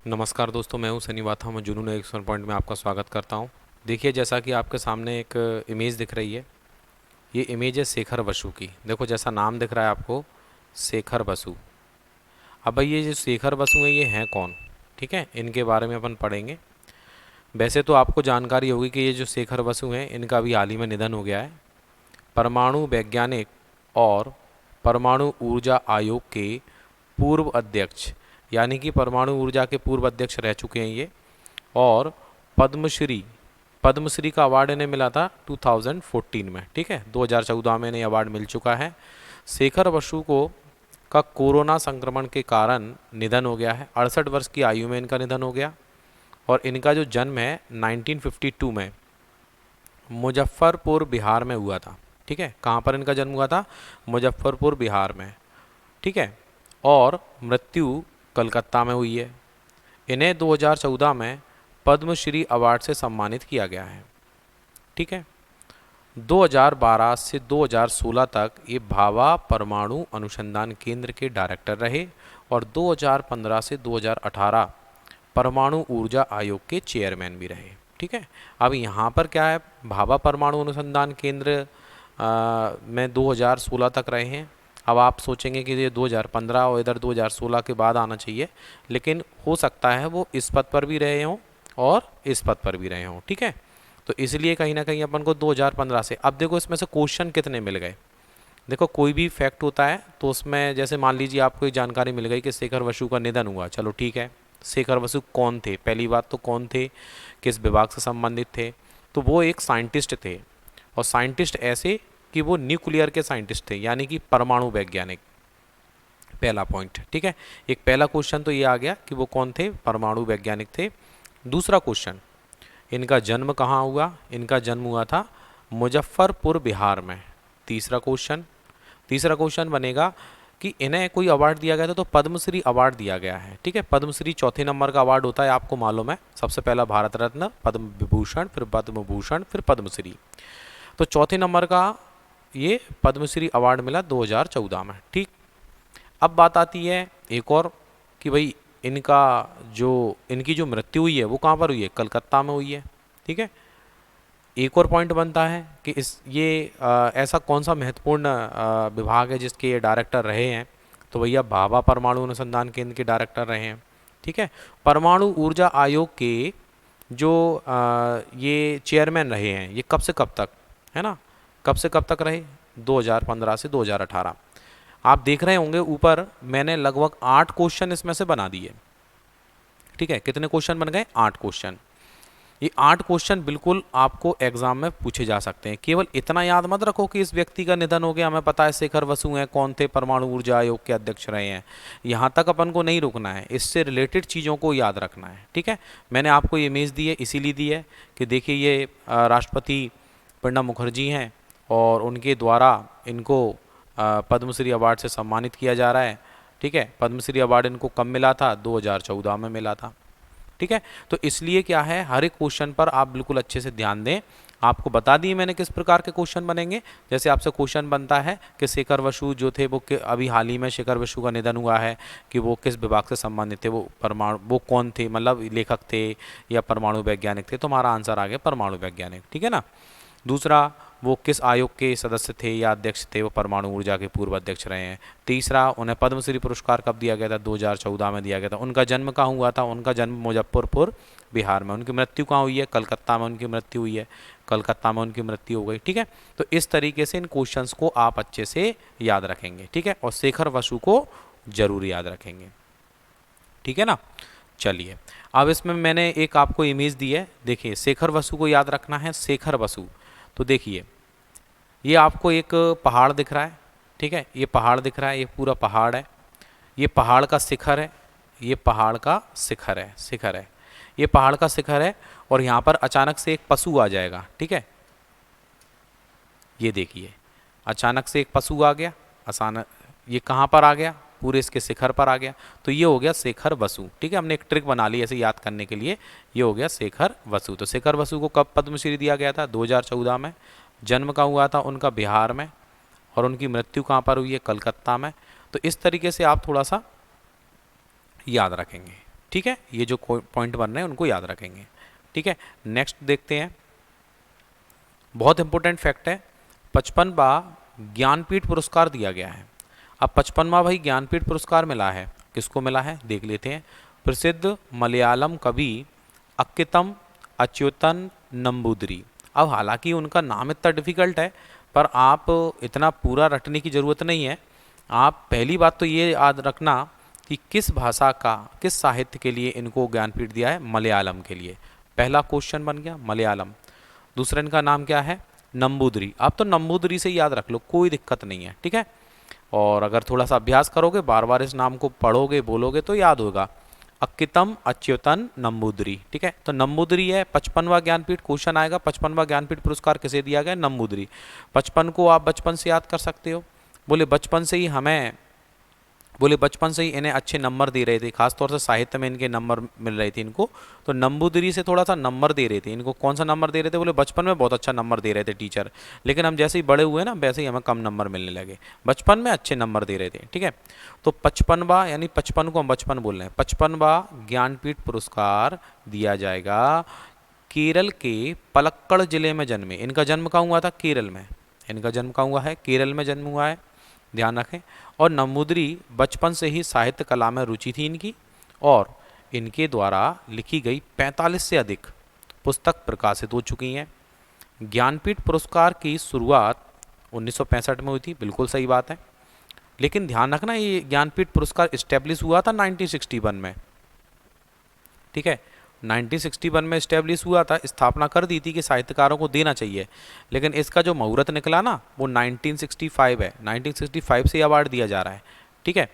नमस्कार दोस्तों, मैं हूं सनी वाथा। मैं जुनून एक्शन पॉइंट में आपका स्वागत करता हूं। देखिए, जैसा कि आपके सामने एक इमेज दिख रही है, ये इमेज है शेखर बसु की। देखो, जैसा नाम दिख रहा है आपको, शेखर बसु। अब भाई, ये जो शेखर बसु हैं, ये हैं कौन? ठीक है, इनके बारे में अपन पढ़ेंगे। वैसे तो आपको जानकारी होगी कि ये जो शेखर बसु हैं, इनका अभी हाल ही में निधन हो गया है। परमाणु वैज्ञानिक और परमाणु ऊर्जा आयोग के पूर्व अध्यक्ष, यानी कि परमाणु ऊर्जा के पूर्व अध्यक्ष रह चुके हैं ये। और पद्मश्री पद्मश्री का अवार्ड इन्हें मिला था 2014 में। ठीक है, 2014 में इन्हें अवार्ड मिल चुका है। शेखर बसु को का कोरोना संक्रमण के कारण निधन हो गया है। 68 वर्ष की आयु में इनका निधन हो गया। और इनका जो जन्म है 1952 में मुजफ्फरपुर बिहार में हुआ था। ठीक है, कहाँ पर इनका जन्म हुआ था? मुजफ्फरपुर बिहार में। ठीक है, और मृत्यु कलकत्ता में हुई है। इन्हें 2014 में पद्मश्री अवार्ड से सम्मानित किया गया है। ठीक है, 2012 से 2016 तक ये भाभा परमाणु अनुसंधान केंद्र के डायरेक्टर रहे। और 2015 से 2018 परमाणु ऊर्जा आयोग के चेयरमैन भी रहे। ठीक है, अब यहाँ पर क्या है, भाभा परमाणु अनुसंधान केंद्र में 2016 तक रहे हैं। अब आप सोचेंगे कि ये 2015 और इधर 2016 के बाद आना चाहिए, लेकिन हो सकता है वो इस पद पर भी रहे हों और इस पद पर भी रहे हों। ठीक है, तो इसलिए कहीं ना कहीं अपन को 2015 से। अब देखो, इसमें से क्वेश्चन कितने मिल गए। देखो, कोई भी फैक्ट होता है तो उसमें जैसे मान लीजिए आपको एक जानकारी मिल गई कि शेखर बसु का निधन हुआ, चलो ठीक है। शेखर बसु कौन थे? पहली बात तो कौन थे, किस विभाग से संबंधित थे? तो वो एक साइंटिस्ट थे। और साइंटिस्ट ऐसे कि वो न्यूक्लियर के साइंटिस्ट थे, यानी कि परमाणु वैज्ञानिक। पहला पॉइंट। ठीक है, एक पहला क्वेश्चन तो ये आ गया कि वो कौन थे, परमाणु वैज्ञानिक थे। दूसरा क्वेश्चन, इनका जन्म कहाँ हुआ? इनका जन्म हुआ था मुजफ्फरपुर बिहार में। तीसरा क्वेश्चन बनेगा कि इन्हें कोई अवार्ड दिया गया था, तो पद्मश्री अवार्ड दिया गया है। ठीक है, पद्मश्री चौथे नंबर का अवार्ड होता है, आपको मालूम है। सबसे पहला भारत रत्न, पद्म विभूषण, फिर पद्म भूषण, फिर पद्मश्री। तो चौथे नंबर का ये पद्मश्री अवार्ड मिला 2014 में। ठीक, अब बात आती है एक और कि भाई इनकी जो मृत्यु हुई है वो कहाँ पर हुई है? कलकत्ता में हुई है। ठीक है, एक और पॉइंट बनता है कि ऐसा कौन सा महत्वपूर्ण विभाग है जिसके ये डायरेक्टर रहे हैं? तो भैया भाभा परमाणु अनुसंधान केंद्र के डायरेक्टर रहे हैं। ठीक है, परमाणु ऊर्जा आयोग के जो ये चेयरमैन रहे हैं, ये कब से कब तक, है ना, कब से कब तक रहे? 2015 से 2018। आप देख रहे होंगे ऊपर मैंने लगभग 8 क्वेश्चन इसमें से बना दिए। ठीक है, कितने क्वेश्चन बन गए? 8 क्वेश्चन। ये 8 क्वेश्चन बिल्कुल आपको एग्जाम में पूछे जा सकते हैं। केवल इतना याद मत रखो कि इस व्यक्ति का निधन हो गया, हमें पता है शेखर बसु हैं, कौन थे, परमाणु ऊर्जा आयोग के अध्यक्ष रहे हैं। यहाँ तक अपन को नहीं रुकना है, इससे रिलेटेड चीज़ों को याद रखना है। ठीक है, मैंने आपको ये इमेज दी है, इसीलिए दी है कि देखिए ये राष्ट्रपति प्रणब मुखर्जी हैं और उनके द्वारा इनको पद्मश्री अवार्ड से सम्मानित किया जा रहा है। ठीक है, पद्मश्री अवार्ड इनको कब मिला था? 2014 में मिला था। ठीक है, तो इसलिए क्या है, हर एक क्वेश्चन पर आप बिल्कुल अच्छे से ध्यान दें। आपको बता दिए मैंने किस प्रकार के क्वेश्चन बनेंगे। जैसे आपसे क्वेश्चन बनता है कि शेखर बसु जो थे वो अभी हाल ही में शेखर बसु का निधन हुआ है, कि वो किस विभाग से संबंधित थे, वो कौन थे, मतलब लेखक थे या परमाणु वैज्ञानिक थे? तो हमारा आंसर आ गया परमाणु वैज्ञानिक। ठीक है ना। दूसरा, वो किस आयोग के सदस्य थे या अध्यक्ष थे? वो परमाणु ऊर्जा के पूर्व अध्यक्ष रहे हैं। तीसरा, उन्हें पद्मश्री पुरस्कार कब दिया गया था? 2014 में दिया गया था। उनका जन्म कहाँ हुआ था? उनका जन्म मुजफ्फरपुर बिहार में। उनकी मृत्यु कहाँ हुई है? कलकत्ता में उनकी मृत्यु हुई है। कलकत्ता में उनकी मृत्यु हो गई। ठीक है, तो इस तरीके से इन क्वेश्चंस को आप अच्छे से याद रखेंगे। ठीक है, और शेखर बसु को जरूर याद रखेंगे। ठीक है ना। चलिए, अब इसमें मैंने एक आपको इमेज दी है। देखिए, शेखर बसु को याद रखना है। शेखर बसु, तो देखिए ये आपको एक पहाड़ दिख रहा है। ठीक है, ये पहाड़ दिख रहा है, ये पूरा पहाड़ है। ये पहाड़ का शिखर है, ये पहाड़ का शिखर है, ये पहाड़ का शिखर है। और यहाँ पर अचानक से एक पशु आ जाएगा। ठीक है, ये देखिए अचानक से एक पशु आ गया। अचानक ये कहाँ पर आ गया? पूरे इसके शिखर पर आ गया। तो ये हो गया शेखर बसु। ठीक है, हमने एक ट्रिक बना ली ऐसे याद करने के लिए। ये हो गया शेखर बसु। तो शेखर बसु को कब पद्मश्री दिया गया था? 2014 में। जन्म का हुआ था उनका बिहार में, और उनकी मृत्यु कहाँ पर हुई है? कलकत्ता में। तो इस तरीके से आप थोड़ा सा याद रखेंगे। ठीक है, ये जो पॉइंट बन रहे हैं उनको याद रखेंगे। ठीक है, नेक्स्ट देखते हैं, बहुत इंपॉर्टेंट फैक्ट है, 55वां ज्ञानपीठ पुरस्कार दिया गया है। अब 55वां भाई ज्ञानपीठ पुरस्कार मिला है, किसको मिला है देख लेते हैं। प्रसिद्ध मलयालम कवि अक्कितम अच्युतन नंबूदरी। अब हालांकि उनका नाम इतना डिफिकल्ट है, पर आप इतना पूरा रटने की ज़रूरत नहीं है। आप पहली बात तो ये याद रखना कि किस भाषा का, किस साहित्य के लिए इनको ज्ञानपीठ दिया है, मलयालम के लिए। पहला क्वेश्चन बन गया मलयालम। दूसरा इनका नाम क्या है, नंबूदरी। आप तो नंबूदरी से याद रख लो, कोई दिक्कत नहीं है। ठीक है, और अगर थोड़ा सा अभ्यास करोगे, बार बार इस नाम को पढ़ोगे बोलोगे तो याद होगा, अक्कितम अच्युतन नंबूदरी। ठीक है, तो नंबूदरी है 55वां ज्ञानपीठ। क्वेश्चन आएगा 55वां ज्ञानपीठ पुरस्कार किसे दिया गया, नंबूदरी। 55 को आप बचपन से याद कर सकते हो। बोले बचपन से ही हमें, बोले बचपन से ही इन्हें अच्छे नंबर दे रहे थे, खासतौर से साहित्य में इनके नंबर मिल रहे थे इनको, तो नंबूदरी से थोड़ा सा नंबर दे रहे थे इनको। कौन सा नंबर दे रहे थे, बोले बचपन में बहुत अच्छा नंबर दे रहे थे टीचर, लेकिन हम जैसे ही बड़े हुए ना वैसे ही हमें कम नंबर मिलने लगे, बचपन में अच्छे नंबर दे रहे थे। ठीक है, तो 55वां, यानी 55 को हम बचपन बोल रहे हैं, 55वां ज्ञानपीठ पुरस्कार दिया जाएगा केरल के पलक्कड़ जिले में जन्मे। इनका जन्म कहाँ हुआ था, केरल में। इनका जन्म कहाँ हुआ है, केरल में जन्म हुआ है, ध्यान रखें। और नंबूदरी बचपन से ही साहित्य कला में रुचि थी इनकी, और इनके द्वारा लिखी गई 45 से अधिक पुस्तक प्रकाशित हो चुकी हैं। ज्ञानपीठ पुरस्कार की शुरुआत 1965 में हुई थी, बिल्कुल सही बात है, लेकिन ध्यान रखना ये ज्ञानपीठ पुरस्कार इस्टेब्लिश हुआ था 1961 में। ठीक है, 1961 में इस्टेब्लिश हुआ था, स्थापना कर दी थी कि साहित्यकारों को देना चाहिए, लेकिन इसका जो मुहूर्त निकला ना वो 1965 है। 1965 से अवार्ड दिया जा रहा है। ठीक है,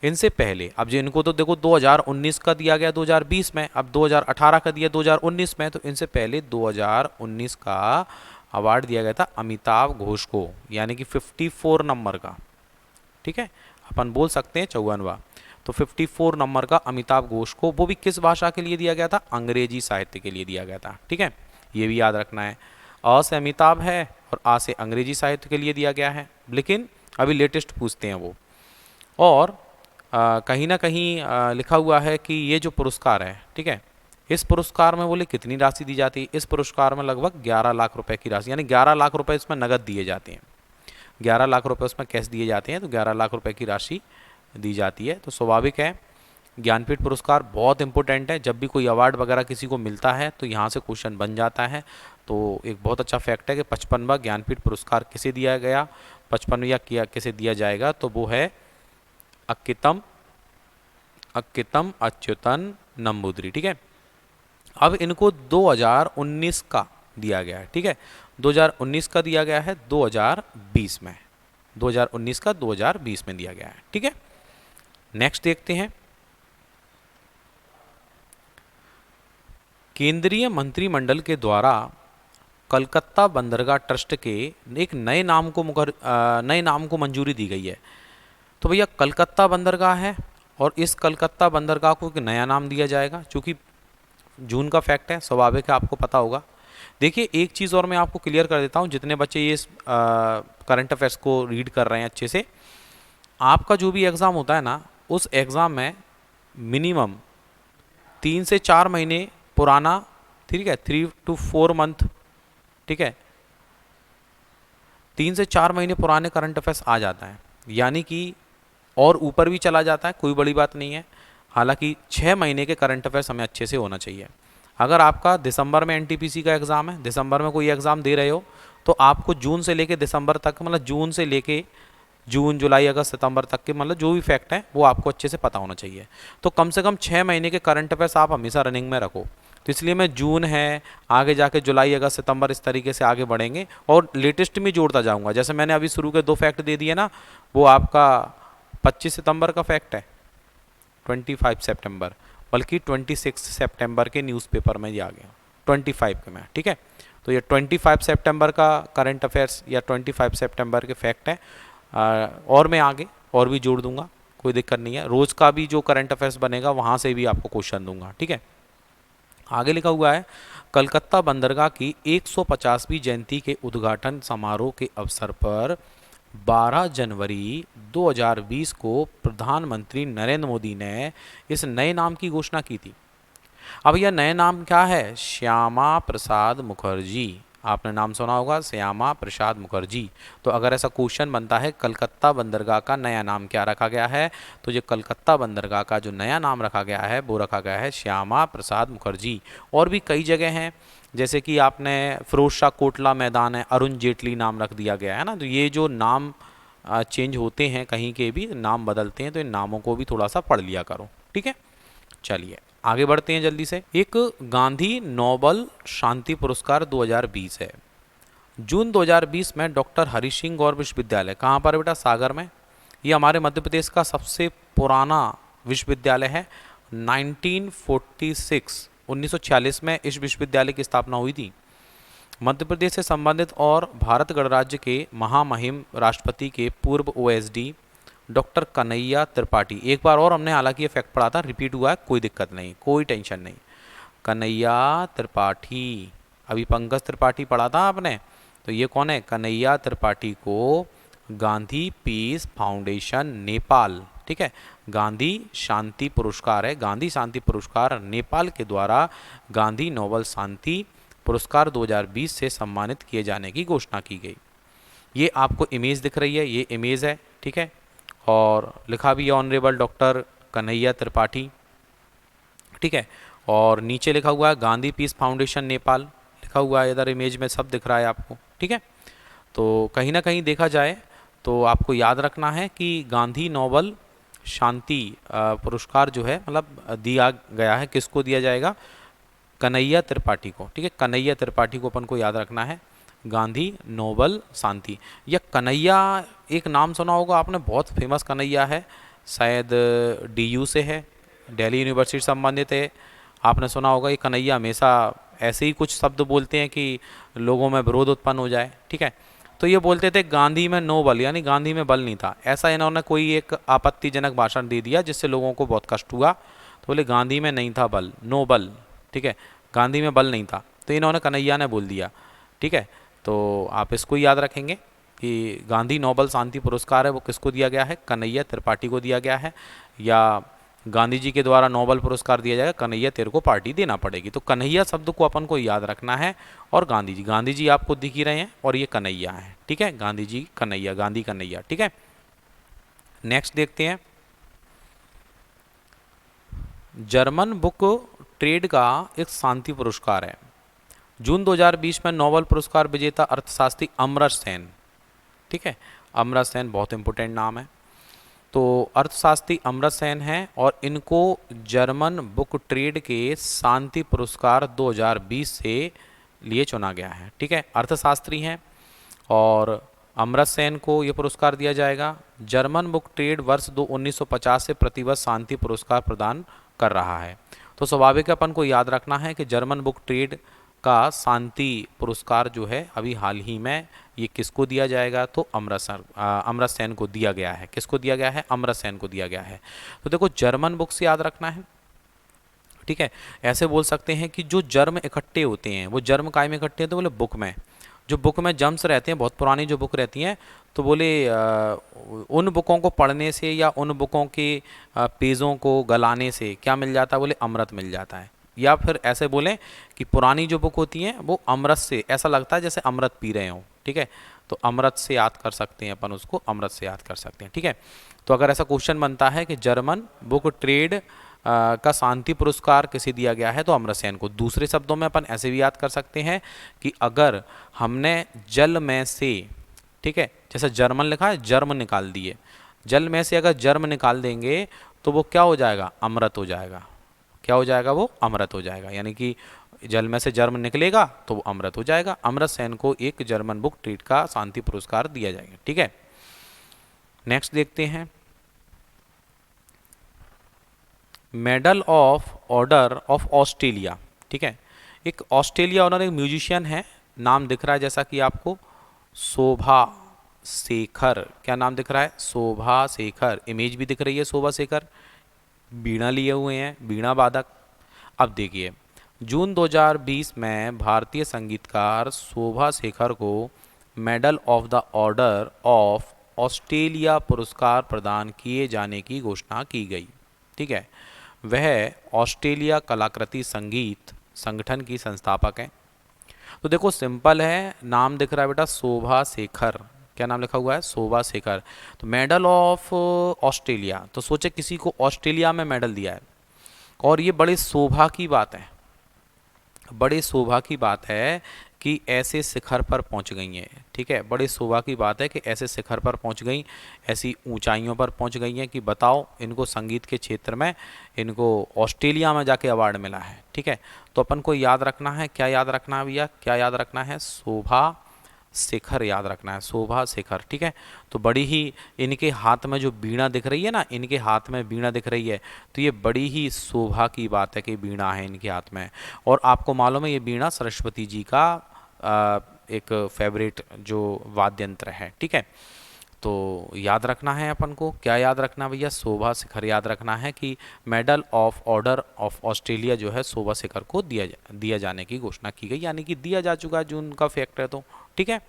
इनसे पहले अब जो इनको तो देखो 2019 का दिया गया 2020 में, अब 2018 का दिया 2019 में, तो इनसे पहले 2019 का अवार्ड दिया गया था अमिताभ घोष को, यानी कि 54 नंबर का। ठीक है, अपन बोल सकते हैं 54वां, तो 54 नंबर का अमिताभ घोष को, वो भी किस भाषा के लिए दिया गया था, अंग्रेजी साहित्य के लिए दिया गया था। ठीक है, ये भी याद रखना है। अ से अमिताभ है और आ से अंग्रेजी साहित्य के लिए दिया गया है, लेकिन अभी लेटेस्ट पूछते हैं वो। और कहीं ना कहीं लिखा हुआ है कि ये जो पुरस्कार है, ठीक है, इस पुरस्कार में बोले कितनी राशि दी जाती है, इस पुरस्कार में लगभग 11 लाख रुपए की राशि, यानी 11 लाख रुपए इसमें नगद दिए जाते हैं। 11 लाख रुपए उसमें कैश दिए जाते हैं, तो 11 लाख रुपए की राशि दी जाती है। तो स्वाभाविक है, ज्ञानपीठ पुरस्कार बहुत इंपॉर्टेंट है। जब भी कोई अवार्ड वगैरह किसी को मिलता है तो यहाँ से क्वेश्चन बन जाता है। तो एक बहुत अच्छा फैक्ट है कि 55वां ज्ञानपीठ पुरस्कार किसे दिया गया, 55वां किया किसे दिया जाएगा, तो वो है अक्कितम अच्युतन नंबूदरी। ठीक है, अब इनको 2019 का दिया गया है। ठीक है, 2019 का दिया गया है 2020 में, 2019 का 2020 में दिया गया है। ठीक है, नेक्स्ट देखते हैं, केंद्रीय मंत्रिमंडल के द्वारा कलकत्ता बंदरगाह ट्रस्ट के एक नए नाम को मंजूरी दी गई है। तो भैया कलकत्ता बंदरगाह है, और इस कलकत्ता बंदरगाह को एक नया नाम दिया जाएगा, क्योंकि जून का फैक्ट है, स्वाभाविक है, आपको पता होगा। देखिए एक चीज़ और मैं आपको क्लियर कर देता हूँ, जितने बच्चे ये करंट अफेयर्स को रीड कर रहे हैं अच्छे से, आपका जो भी एग्ज़ाम होता है ना, उस एग्ज़ाम में मिनिमम 3 से 4 महीने पुराना, ठीक है, 3 to 4 मंथ, ठीक है, 3 से 4 महीने पुराने करंट अफेयर्स आ जाता है, यानी कि और ऊपर भी चला जाता है, कोई बड़ी बात नहीं है। हालांकि 6 महीने के करंट अफेयर्स हमें अच्छे से होना चाहिए। अगर आपका दिसंबर में एनटीपीसी का एग्ज़ाम है, दिसंबर में कोई एग्ज़ाम दे रहे हो, तो आपको जून से लेके दिसंबर तक, मतलब जून से लेके जून जुलाई अगस्त सितंबर तक के, मतलब जो भी फैक्ट है वो आपको अच्छे से पता होना चाहिए। तो कम से कम 6 महीने के करंट अफेयर्स आप हमेशा रनिंग में रखो। तो इसलिए मैं जून है, आगे जाके जुलाई अगस्त सितंबर, इस तरीके से आगे बढ़ेंगे, और लेटेस्ट में जोड़ता जाऊंगा। जैसे मैंने अभी शुरू के 2 फैक्ट दे दिए ना, वो आपका 25 सितंबर का फैक्ट है, 25 सितंबर, बल्कि 26 सितंबर के न्यूज़पेपर में ये आ गया, 25 के में। ठीक है, तो ये 25 सितंबर का करंट अफेयर्स या 25 सितंबर के फैक्ट है, और मैं आगे और भी जोड़ दूंगा, कोई दिक्कत नहीं है। रोज़ का भी जो करंट अफेयर्स बनेगा वहाँ से भी आपको क्वेश्चन दूंगा। ठीक है, आगे लिखा हुआ है, कलकत्ता बंदरगाह की 150वीं जयंती के उद्घाटन समारोह के अवसर पर 12 जनवरी 2020 को प्रधानमंत्री नरेंद्र मोदी ने इस नए नाम की घोषणा की थी? अब यह नया नाम क्या है? श्यामा प्रसाद मुखर्जी। आपने नाम सुना होगा, श्यामा प्रसाद मुखर्जी। तो अगर ऐसा क्वेश्चन बनता है कलकत्ता बंदरगाह का नया नाम क्या रखा गया है, तो ये कलकत्ता बंदरगाह का जो नया नाम रखा गया है वो रखा गया है श्यामा प्रसाद मुखर्जी। और भी कई जगह हैं, जैसे कि आपने फिरोज शाह कोटला मैदान है, अरुण जेटली नाम रख दिया गया है ना। तो ये जो नाम चेंज होते हैं, कहीं के भी नाम बदलते हैं, तो इन नामों को भी थोड़ा सा पढ़ लिया करो, ठीक है। चलिए आगे बढ़ते हैं जल्दी से। एक गांधी नोबल शांति पुरस्कार 2020 है। जून 2020 में डॉक्टर हरि सिंह गौर विश्वविद्यालय, कहाँ पर बेटा? सागर में। ये हमारे मध्य प्रदेश का सबसे पुराना विश्वविद्यालय है। 1946 में इस विश्वविद्यालय की स्थापना हुई थी। मध्य प्रदेश से संबंधित और भारत गणराज्य के महामहिम राष्ट्रपति के पूर्व ओएसडी डॉक्टर कन्हैया त्रिपाठी, एक बार और हमने हालांकि ये फैक्ट पढ़ा था, रिपीट हुआ है, कोई दिक्कत नहीं, कोई टेंशन नहीं। कन्हैया त्रिपाठी, अभी पंकज त्रिपाठी पढ़ा था आपने, तो ये कौन है? कन्हैया त्रिपाठी को गांधी पीस फाउंडेशन नेपाल, ठीक है, गांधी शांति पुरस्कार है, गांधी शांति पुरस्कार नेपाल के द्वारा गांधी नोबल शांति पुरस्कार 2020 से सम्मानित किए जाने की घोषणा की गई। ये आपको इमेज दिख रही है, ये इमेज है, ठीक है, और लिखा भी है ऑनरेबल डॉक्टर कन्हैया त्रिपाठी, ठीक है, और नीचे लिखा हुआ है गांधी पीस फाउंडेशन नेपाल लिखा हुआ है, इधर इमेज में सब दिख रहा है आपको, ठीक है। तो कहीं ना कहीं देखा जाए तो आपको याद रखना है कि गांधी नोबल शांति पुरस्कार जो है, मतलब दिया गया है, किसको दिया जाएगा? कन्हैया त्रिपाठी को, ठीक है, कन्हैया त्रिपाठी को अपन को याद रखना है, गांधी नोबल शांति। या कन्हैया, एक नाम सुना होगा आपने, बहुत फेमस कन्हैया है, शायद डीयू से है, दिल्ली यूनिवर्सिटी संबंधित है, आपने सुना होगा। ये कन्हैया हमेशा ऐसे ही कुछ शब्द बोलते हैं कि लोगों में विरोध उत्पन्न हो जाए, ठीक है। तो ये बोलते थे गांधी में नो बल, यानी गांधी में बल नहीं था, ऐसा इन्होंने कोई एक आपत्तिजनक भाषण दे दिया जिससे लोगों को बहुत कष्ट हुआ, तो बोले गांधी में नहीं था बल, नो बल, ठीक है, गांधी में बल नहीं था, तो इन्होंने कन्हैया ने बोल दिया, ठीक है। तो आप इसको याद रखेंगे कि गांधी नोबल शांति पुरस्कार है वो किसको दिया गया है? कन्हैया त्रिपाठी को दिया गया है। या गांधी जी के द्वारा नोबल पुरस्कार दिया जाएगा, कन्हैया तेरे को पार्टी देना पड़ेगी। तो कन्हैया शब्द को अपन को याद रखना है। और गांधी जी आपको दिख ही रहे हैं, और ये कन्हैया है, ठीक है, गांधी जी कन्हैया, गांधी कन्हैया, ठीक है। नेक्स्ट देखते हैं, जर्मन बुक ट्रेड का एक शांति पुरस्कार है। जून 2020 में नोबेल पुरस्कार विजेता अर्थशास्त्री अमर्त्य सेन, ठीक है, अमर्त्य सेन बहुत इंपॉर्टेंट नाम है। तो अर्थशास्त्री अमर्त्य सेन हैं और इनको जर्मन बुक ट्रेड के शांति पुरस्कार 2020 से लिए चुना गया है, ठीक है, अर्थशास्त्री हैं और अमर्त्य सेन को ये पुरस्कार दिया जाएगा। जर्मन बुक ट्रेड वर्ष 1950 से प्रतिवर्ष शांति पुरस्कार प्रदान कर रहा है। तो स्वाभाविक अपन को याद रखना है कि जर्मन बुक ट्रेड का शांति पुरस्कार जो है अभी हाल ही में ये किसको दिया जाएगा? तो अमर्त्य सेन को दिया गया है। किसको दिया गया है? अमर्त्य सेन को दिया गया है। तो देखो जर्मन बुक से याद रखना है, ठीक है। ऐसे बोल सकते हैं कि जो जर्म इकट्ठे होते हैं, वो जर्म काय में इकट्ठे हैं? तो बोले बुक में, जो बुक में जर्म्स रहते हैं, बहुत पुरानी जो बुक रहती हैं, तो बोले उन बुकों को पढ़ने से या उन बुकों के पेजों को गलाने से क्या मिल जाता है? बोले अमृत मिल जाता है। या फिर ऐसे बोलें कि पुरानी जो बुक होती हैं वो अमृत से, ऐसा लगता है जैसे अमृत पी रहे हों, ठीक है। तो अमृत से याद कर सकते हैं अपन उसको, अमृत से याद कर सकते हैं, ठीक है। तो अगर ऐसा क्वेश्चन बनता है कि जर्मन बुक ट्रेड का शांति पुरस्कार किसे दिया गया है, तो अमर्त्य सेन को। दूसरे शब्दों में अपन ऐसे भी याद कर सकते हैं कि अगर हमने जल में से, ठीक है, जैसे जर्मन लिखा है, जर्म निकाल दिए, जल में से अगर जर्म निकाल देंगे तो वो क्या हो जाएगा? अमृत हो जाएगा। क्या हो जाएगा? वो अमृत हो जाएगा। यानी कि जल में से जर्म निकलेगा तो वो अमृत हो जाएगा। अमर्त्य सेन को एक जर्मन बुक ट्रेड का शांति पुरस्कार दिया जाएगा, ठीक है। नेक्स्ट देखते हैं, medal of order of Australia, ठीक है। एक ऑस्ट्रेलिया ऑनर एक म्यूजिशियन है, नाम दिख रहा है जैसा कि आपको, शोभा शेखर। क्या नाम दिख रहा है? शोभा शेखर। इमेज भी दिख रही है शोभा शेखर, बीणा लिए हुए हैं, बीणा वादक। अब देखिए, जून 2020 में भारतीय संगीतकार शोभा शेखर को medal of the order of Australia पुरस्कार प्रदान किए जाने की घोषणा की गई। ठीक है, वह ऑस्ट्रेलिया कलाकृति संगीत संगठन की संस्थापक हैं। तो देखो सिंपल है, नाम दिख रहा है बेटा शोभा शेखर। क्या नाम लिखा हुआ है? शोभा शेखर। तो मेडल ऑफ ऑस्ट्रेलिया, तो सोचे किसी को ऑस्ट्रेलिया में मेडल दिया है, और ये बड़े शोभा की बात है, बड़े शोभा की बात है कि ऐसे शिखर पर पहुंच गई हैं। ठीक है, बड़े शोभा की बात है कि ऐसे शिखर पर पहुंच गई, ऐसी ऊंचाइयों पर पहुंच गई हैं कि बताओ, इनको संगीत के क्षेत्र में इनको ऑस्ट्रेलिया में जाके अवार्ड मिला है। ठीक है, तो अपन को याद रखना है, क्या याद रखना है भैया, क्या याद रखना है? शोभा शेखर याद रखना है, शोभा शेखर। ठीक है, तो बड़ी ही, इनके हाथ में जो वीणा दिख रही है ना, इनके हाथ में वीणा दिख रही है, तो ये बड़ी ही शोभा की बात है कि वीणा है इनके हाथ में। और आपको मालूम है ये वीणा सरस्वती जी का एक फेवरेट जो वाद्य यंत्र है। ठीक है, तो याद रखना है अपन को, क्या याद रखना भैया? शोभा शिखर याद रखना है कि medal of order of Australia जो है शोभा शिखर को दिया जाने की घोषणा की गई, यानी कि दिया जा चुका है, जून का फैक्ट है। तो ठीक है,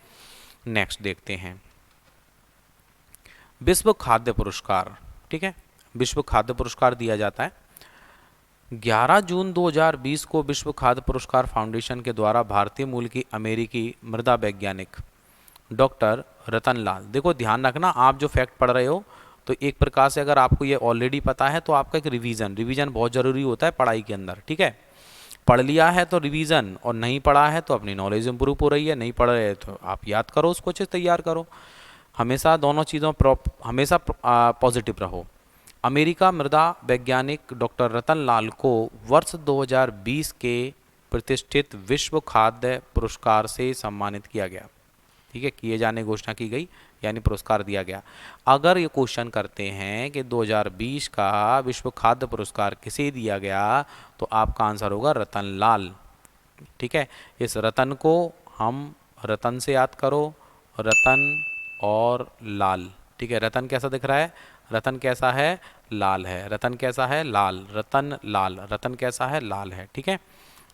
नेक्स्ट देखते हैं विश्व खाद्य पुरस्कार। ठीक है, विश्व खाद्य पुरस्कार दिया जाता है 11 जून 2020 को। विश्व खाद्य पुरस्कार फाउंडेशन के द्वारा भारतीय मूल की अमेरिकी मृदा वैज्ञानिक डॉक्टर रतन लाल, देखो ध्यान रखना, आप जो फैक्ट पढ़ रहे हो तो एक प्रकार से अगर आपको ये ऑलरेडी पता है तो आपका एक रिवीजन बहुत ज़रूरी होता है पढ़ाई के अंदर। ठीक है, पढ़ लिया है तो रिवीजन, और नहीं पढ़ा है तो अपनी नॉलेज इंप्रूव हो रही है, नहीं पढ़ रहे तो आप याद करो, उसको अच्छे से तैयार करो। हमेशा दोनों चीज़ों हमेशा पॉजिटिव रहो। अमेरिका मृदा वैज्ञानिक डॉक्टर रतन लाल को वर्ष 2020 के प्रतिष्ठित विश्व खाद्य पुरस्कार से सम्मानित किया गया। ठीक है, किए जाने घोषणा की गई, यानी पुरस्कार दिया गया। अगर ये क्वेश्चन करते हैं कि 2020 का विश्व खाद्य पुरस्कार किसे दिया गया, तो आपका आंसर होगा रतन लाल। ठीक है, इस रतन को हम रतन से याद करो, रतन और लाल। ठीक है, रतन कैसा दिख रहा है? रतन कैसा है? लाल है। रतन कैसा है? लाल। रतन लाल। रतन कैसा है? लाल है। ठीक है,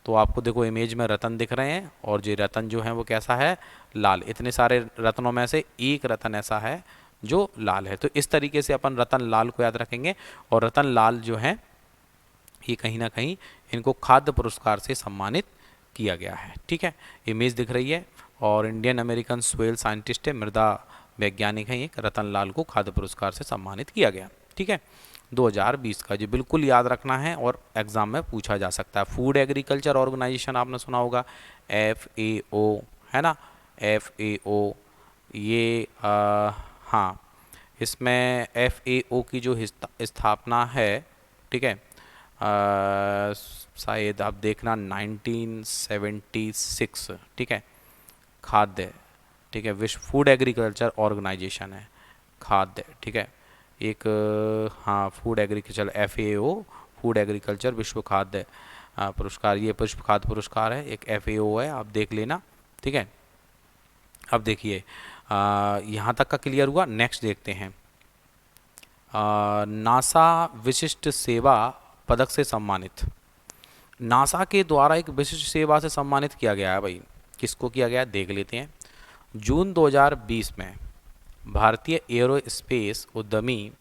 तो आपको देखो इमेज में रतन दिख रहे हैं, और जो रतन जो है वो कैसा है? लाल। इतने सारे रत्नों में से एक रतन ऐसा है जो लाल है। तो इस तरीके से अपन रतन लाल को याद रखेंगे, और रतन लाल जो है ये कहीं ना कहीं इनको खाद्य पुरस्कार से सम्मानित किया गया है। ठीक है, इमेज दिख रही है, और इंडियन अमेरिकन सोइल साइंटिस्ट है, मृदा वैज्ञानिक हैं, एक रतन लाल को खाद्य पुरस्कार से सम्मानित किया गया। ठीक है, 2020 का, जो बिल्कुल याद रखना है और एग्जाम में पूछा जा सकता है। फूड एग्रीकल्चर ऑर्गेनाइजेशन आपने सुना होगा, FAO, है ना, FAO। ये हाँ, इसमें FAO की जो स्थापना है, ठीक है, शायद आप देखना 1976। ठीक है, खाद्य, ठीक है, विश्व फूड एग्रीकल्चर ऑर्गेनाइजेशन है, खाद्य। ठीक है, एक हाँ, food agriculture, FAO, food agriculture विश्व खाद्य पुरस्कार, ये विश्व खाद्य पुरस्कार है, एक FAO है, आप देख लेना। ठीक है, अब देखिए यहाँ तक का क्लियर हुआ। नेक्स्ट देखते हैं, नासा विशिष्ट सेवा पदक से सम्मानित। नासा के द्वारा एक विशिष्ट सेवा से सम्मानित किया गया है भाई, किसको किया गया देख लेते हैं। जून 2020 में भारतीय एरोस्पेस उद्यमी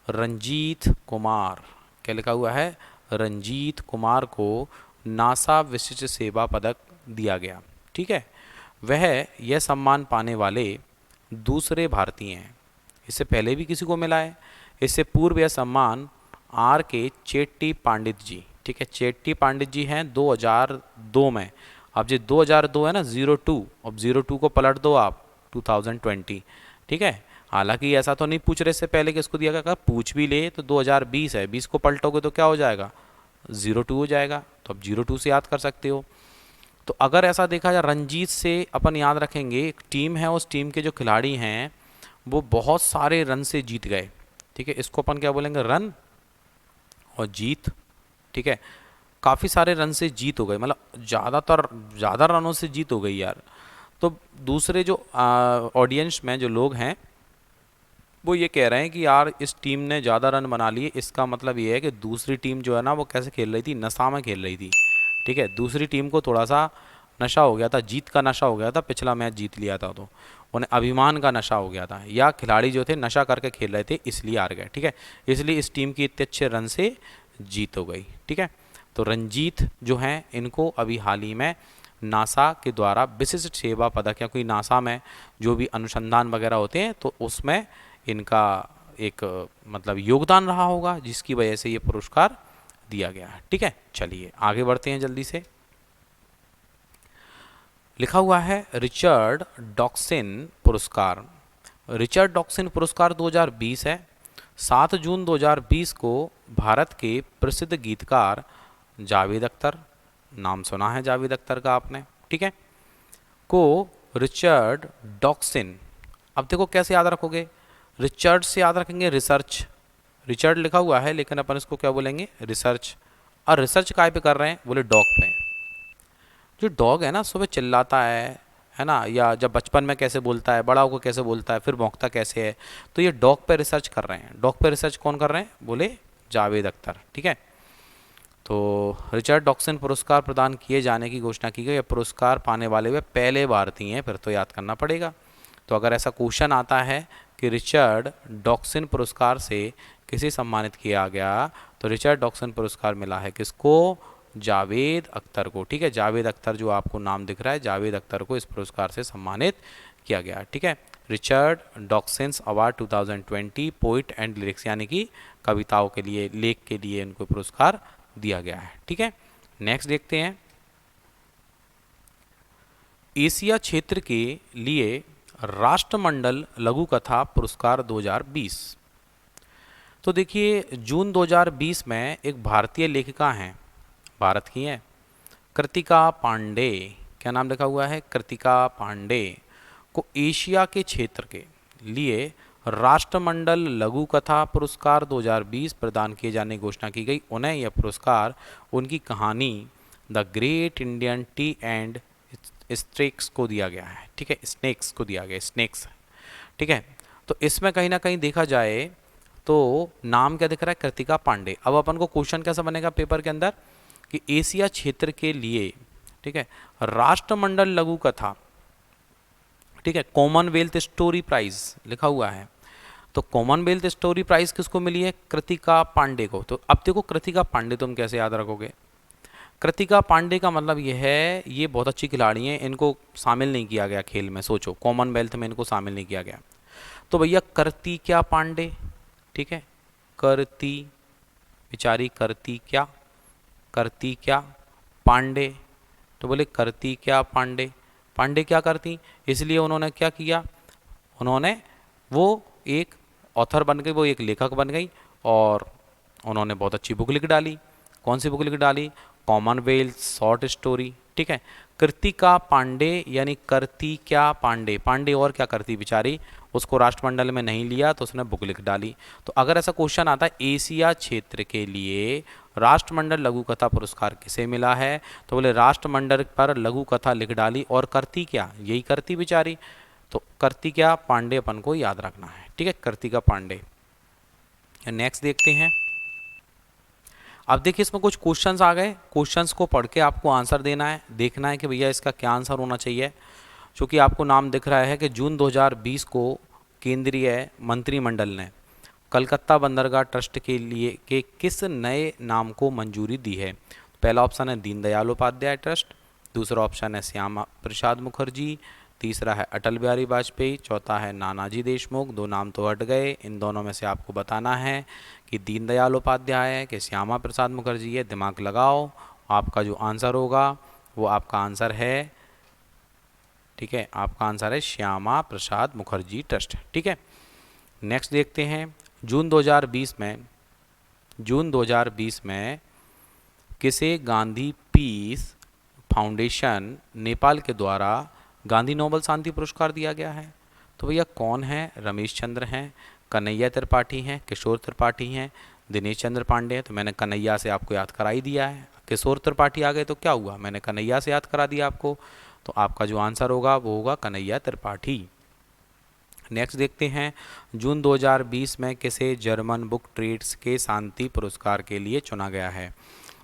रंजीत कुमार, क्या लिखा हुआ है? रंजीत कुमार को नासा विशिष्ट सेवा पदक दिया गया। ठीक है, वह यह सम्मान पाने वाले दूसरे भारतीय हैं। इससे पहले भी किसी को मिला है, इससे पूर्व यह सम्मान RK चेट्टी पंडित जी, ठीक है, चेट्टी पंडित जी हैं 2002 में। अब जो 2002 है ना, 02, अब 02 को पलट दो आप 2020। ठीक है, हालांकि ऐसा तो नहीं पूछ रहे इससे पहले किसको दिया गया, पूछ भी ले तो 2020 है, 20 को पलटोगे तो क्या हो जाएगा? 02 हो जाएगा। तो अब 02 से याद कर सकते हो। तो अगर ऐसा देखा जाए, रंजीत से अपन याद रखेंगे, एक टीम है, उस टीम के जो खिलाड़ी हैं वो बहुत सारे रन से जीत गए। ठीक है, इसको अपन क्या बोलेंगे? रन और जीत। ठीक है, काफ़ी सारे रन से जीत हो गई, मतलब ज़्यादा रनों से जीत हो गई यार। तो दूसरे जो ऑडियंस में जो लोग हैं वो ये कह रहे हैं कि यार इस टीम ने ज़्यादा रन बना लिए, इसका मतलब ये है कि दूसरी टीम जो है ना वो कैसे खेल रही थी? नशा में खेल रही थी। ठीक है, दूसरी टीम को थोड़ा सा नशा हो गया था, जीत का नशा हो गया था, पिछला मैच जीत लिया था तो उन्हें अभिमान का नशा हो गया था, या खिलाड़ी जो थे नशा करके खेल रहे थे इसलिए हार गए। ठीक है, इसलिए इस टीम की इतने अच्छे रन से जीत हो गई। ठीक है, तो रंजीत जो हैं इनको अभी हाल ही में नासा के द्वारा विशिष्ट सेवा पदक, या कोई नासा में जो भी अनुसंधान वगैरह होते हैं तो उसमें इनका एक मतलब योगदान रहा होगा, जिसकी वजह से ये पुरस्कार दिया गया है। ठीक है, चलिए आगे बढ़ते हैं जल्दी से। लिखा हुआ है रिचर्ड डॉक्सिन पुरस्कार। रिचर्ड डॉक्सिन पुरस्कार 2020 है। 7 जून 2020 को भारत के प्रसिद्ध गीतकार जावेद अख्तर, नाम सुना है जावेद अख्तर का आपने, ठीक है, को रिचर्ड डॉक्सिन, अब देखो कैसे याद रखोगे, रिचर्ड से याद रखेंगे रिसर्च, रिचर्ड लिखा हुआ है लेकिन अपन इसको क्या बोलेंगे रिसर्च। और रिसर्च काय पे कर रहे हैं, बोले डॉग पे। जो डॉग है ना सुबह चिल्लाता है ना, या जब बचपन में कैसे बोलता है, बड़ा होकर कैसे बोलता है, फिर भौंकता कैसे है, तो ये डॉग पे रिसर्च कर रहे हैं। डॉग पे रिसर्च कौन कर रहे हैं, बोले जावेद अख्तर। ठीक है, तो रिचर्ड डॉक्सन पुरस्कार प्रदान किए जाने की घोषणा की गई। यह पुरस्कार पाने वाले वे पहले भारतीय हैं, फिर तो याद करना पड़ेगा। तो अगर ऐसा क्वेश्चन आता है कि रिचर्ड डॉक्सन पुरस्कार से किसे सम्मानित किया गया, तो रिचर्ड डॉक्सन पुरस्कार मिला है किसको, जावेद अख्तर को। ठीक है, जावेद अख्तर जो आपको नाम दिख रहा है, जावेद अख्तर को इस पुरस्कार से सम्मानित किया गया। ठीक है, Richard Dawkins award 2020 poet and lyrics, यानी कि कविताओं के लिए, लेख के लिए इनको पुरस्कार दिया गया है। ठीक है, नेक्स्ट देखते हैं। एशिया क्षेत्र के लिए राष्ट्रमंडल लघु कथा पुरस्कार 2020। तो देखिए जून 2020 में एक भारतीय लेखिका हैं, भारत की हैं, कृतिका पांडे, क्या नाम लिखा हुआ है, कृतिका पांडे, को एशिया के क्षेत्र के लिए राष्ट्रमंडल लघु कथा पुरस्कार 2020 प्रदान किए जाने की घोषणा की गई। उन्हें यह पुरस्कार उनकी कहानी the great Indian T and snacks को दिया गया है। ठीक है, स्नेक्स को दिया गया, स्नेक्स। ठीक है, तो इसमें कहीं ना कहीं देखा जाए तो नाम क्या दिख रहा है, कृतिका पांडे। अब अपन को क्वेश्चन कैसा बनेगा पेपर के अंदर कि एशिया क्षेत्र के लिए, ठीक है, राष्ट्रमंडल लघु कथा, ठीक है, कॉमनवेल्थ स्टोरी प्राइज लिखा हुआ है, तो कॉमनवेल्थ स्टोरी प्राइज किसको मिली है, कृतिका पांडे को। तो अब देखो कृतिका पांडे तुम कैसे याद रखोगे, कृतिका पांडे का मतलब ये है ये बहुत अच्छी खिलाड़ी हैं, इनको शामिल नहीं किया गया खेल में, सोचो कॉमनवेल्थ में इनको शामिल नहीं किया गया। तो भैया कृतिका पांडे, ठीक है, करती बेचारी, करती क्या, करती क्या पांडे, तो बोले करती क्या पांडे, पांडे क्या करती, इसलिए उन्होंने क्या किया, उन्होंने वो एक ऑथर बन गई, वो एक लेखक बन गई और उन्होंने बहुत अच्छी बुक लिख डाली। कौन सी बुक लिख डाली, कॉमनवेल्थ शॉर्ट स्टोरी। ठीक है, कृतिका पांडे यानी करती क्या पांडे, पांडे और क्या करती बेचारी, उसको राष्ट्रमंडल में नहीं लिया तो उसने बुक लिख डाली। तो अगर ऐसा क्वेश्चन आता है एशिया क्षेत्र के लिए राष्ट्रमंडल लघु कथा पुरस्कार किसे मिला है, तो बोले राष्ट्रमंडल पर लघु कथा लिख डाली और करती क्या, यही करती बेचारी, तो करती क्या पांडे अपन को याद रखना है। ठीक है, कर्तिका पांडे। नेक्स्ट देखते हैं। अब देखिए इसमें कुछ क्वेश्चंस आ गए, क्वेश्चंस को पढ़ के आपको आंसर देना है, देखना है कि भैया इसका क्या आंसर होना चाहिए। चूँकि आपको नाम दिख रहा है कि जून 2020 को केंद्रीय मंत्रिमंडल ने कलकत्ता बंदरगाह ट्रस्ट के लिए के किस नए नाम को मंजूरी दी है। पहला ऑप्शन है दीनदयाल उपाध्याय ट्रस्ट, दूसरा ऑप्शन है श्यामा प्रसाद मुखर्जी, तीसरा है अटल बिहारी वाजपेयी, चौथा है नानाजी देशमुख। दो नाम तो हट गए, इन दोनों में से आपको बताना है कि दीनदयाल उपाध्याय है कि श्यामा प्रसाद मुखर्जी है। दिमाग लगाओ, आपका जो आंसर होगा वो आपका आंसर है, ठीक है, आपका आंसर है श्यामा प्रसाद मुखर्जी ट्रस्ट। ठीक है, नेक्स्ट देखते हैं। जून 2020 में किसे गांधी पीस फाउंडेशन नेपाल के द्वारा गांधी नोबल शांति पुरस्कार दिया गया है। तो भैया कौन है, रमेश चंद्र हैं, कन्हैया त्रिपाठी हैं, किशोर त्रिपाठी हैं, दिनेश चंद्र पांडे हैं। तो मैंने कन्हैया से आपको याद करा ही दिया है, किशोर त्रिपाठी आ गए तो क्या हुआ, मैंने कन्हैया से याद करा दिया आपको। तो आपका जो आंसर होगा वो होगा कन्हैया त्रिपाठी। नेक्स्ट देखते हैं। जून 2020 में किसे जर्मन बुक ट्रेड्स के शांति पुरस्कार के लिए चुना गया है।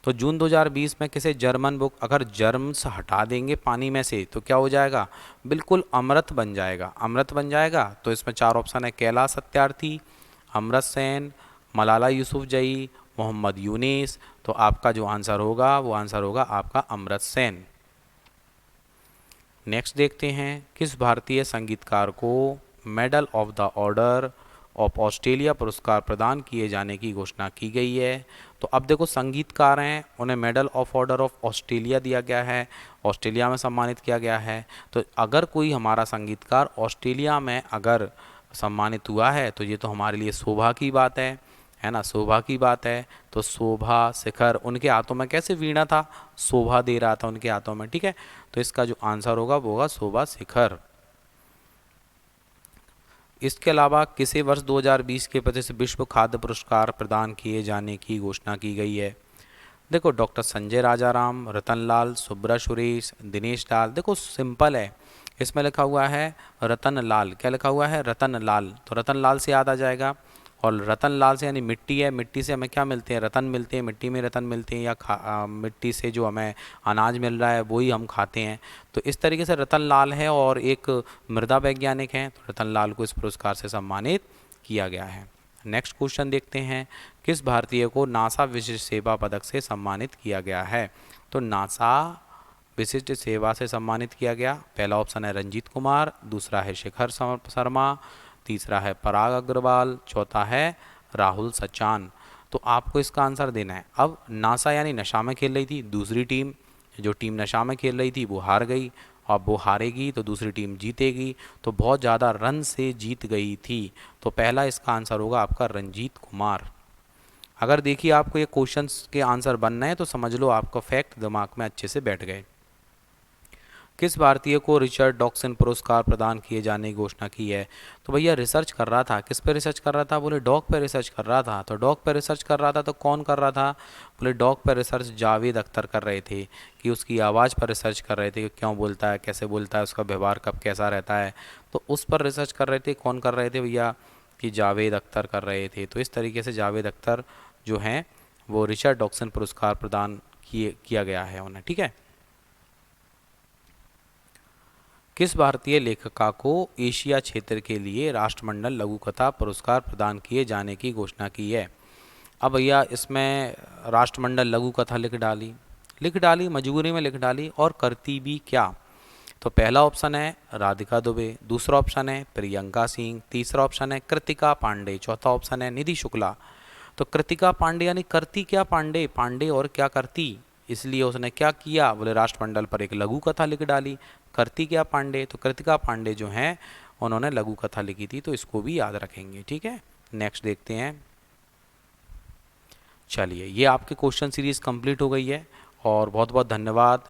तो जून 2020 में किसे जर्मन बुक, अगर जर्म्स हटा देंगे पानी में से तो क्या हो जाएगा, बिल्कुल अमृत बन जाएगा, अमृत बन जाएगा। तो इसमें 4 ऑप्शन है, कैलाश सत्यार्थी, अमृत सेन, मलाला यूसुफजई, मोहम्मद यूनिस। तो आपका जो आंसर होगा वो आंसर होगा आपका अमृत सेन। नेक्स्ट देखते हैं, किस भारतीय संगीतकार को medal of the order of Australia पुरस्कार प्रदान किए जाने की घोषणा की गई है। तो अब देखो संगीतकार हैं, उन्हें medal of order of Australia दिया गया है, ऑस्ट्रेलिया में सम्मानित किया गया है। तो अगर कोई हमारा संगीतकार ऑस्ट्रेलिया में अगर सम्मानित हुआ है तो ये तो हमारे लिए शोभा की बात है ना, शोभा की बात है। तो शोभा शिखर, उनके हाथों में कैसे वीणा था, शोभा दे रहा था उनके हाथों में, ठीक है। तो इसका जो आंसर होगा वो होगा शोभा शिखर। इसके अलावा किसे वर्ष 2020 के प्रतिष्ठित विश्व खाद्य पुरस्कार प्रदान किए जाने की घोषणा की गई है। देखो डॉक्टर संजय राजाराम, रतन लाल, सुब्रा सुरेश, दिनेश लाल। देखो सिंपल है, इसमें लिखा हुआ है रतन लाल, क्या लिखा हुआ है, रतन लाल। तो रतन लाल से याद आ जाएगा, और रतन लाल से यानी मिट्टी है, मिट्टी से हमें क्या मिलते हैं, रतन मिलते हैं, मिट्टी में रतन मिलते हैं, या मिट्टी से जो हमें अनाज मिल रहा है वही हम खाते हैं। तो इस तरीके से रतन लाल है और एक मृदा वैज्ञानिक हैं, तो रतन लाल को इस पुरस्कार से सम्मानित किया गया है। नेक्स्ट क्वेश्चन देखते हैं, किस भारतीय को नासा विशिष्ट सेवा पदक से सम्मानित किया गया है। तो नासा विशिष्ट सेवा से सम्मानित किया गया, पहला ऑप्शन है रंजीत कुमार, दूसरा है शिखर शर्मा, तीसरा है पराग अग्रवाल, चौथा है राहुल सचान। तो आपको इसका आंसर देना है। अब नासा यानी नशा में खेल रही थी, दूसरी टीम जो टीम नशा में खेल रही थी वो हार गई, अब वो हारेगी तो दूसरी टीम जीतेगी, तो बहुत ज़्यादा रन से जीत गई थी। तो पहला इसका आंसर होगा आपका रंजीत कुमार। अगर देखिए आपको ये क्वेश्चंस के आंसर बनना है तो समझ लो आपका फैक्ट दिमाग में अच्छे से बैठ गए। किस भारतीय को रिचर्ड डॉक्सन पुरस्कार प्रदान किए जाने की घोषणा की है। तो भैया रिसर्च कर रहा था, किस पे रिसर्च कर रहा था, बोले डॉग पे रिसर्च कर रहा था। तो डॉग पे रिसर्च कर रहा था तो कौन कर रहा था, बोले डॉग पे रिसर्च जावेद अख्तर कर रहे थे, कि उसकी आवाज़ पर रिसर्च कर रहे थे कि क्यों बोलता है, कैसे बोलता है, उसका व्यवहार कब कैसा रहता है। तो उस पर रिसर्च कर रहे थे, कौन कर रहे थे भैया, कि जावेद अख्तर कर रहे थे। तो इस तरीके से जावेद अख्तर जो हैं वो रिचर्ड डॉक्सन पुरस्कार प्रदान किया गया है उन्हें, ठीक है। किस भारतीय लेखिका को एशिया क्षेत्र के लिए राष्ट्रमंडल लघु कथा पुरस्कार प्रदान किए जाने की घोषणा की है। अब भैया इसमें राष्ट्रमंडल लघु कथा लिख डाली मजबूरी में लिख डाली, और करती भी क्या। तो पहला ऑप्शन है राधिका दुबे, दूसरा ऑप्शन है प्रियंका सिंह, तीसरा ऑप्शन है कृतिका पांडे, चौथा ऑप्शन है निधि शुक्ला। तो कृतिका पांडे यानी करती क्या पांडे, पांडे और क्या करती, इसलिए उसने क्या किया, बोले राष्ट्रमंडल पर एक लघु कथा लिख डाली। करती क्या पांडे, तो कृतिका पांडे जो हैं उन्होंने लघु कथा लिखी थी, तो इसको भी याद रखेंगे, ठीक है। नेक्स्ट देखते हैं। चलिए ये आपके क्वेश्चन सीरीज कंप्लीट हो गई है, और बहुत बहुत धन्यवाद।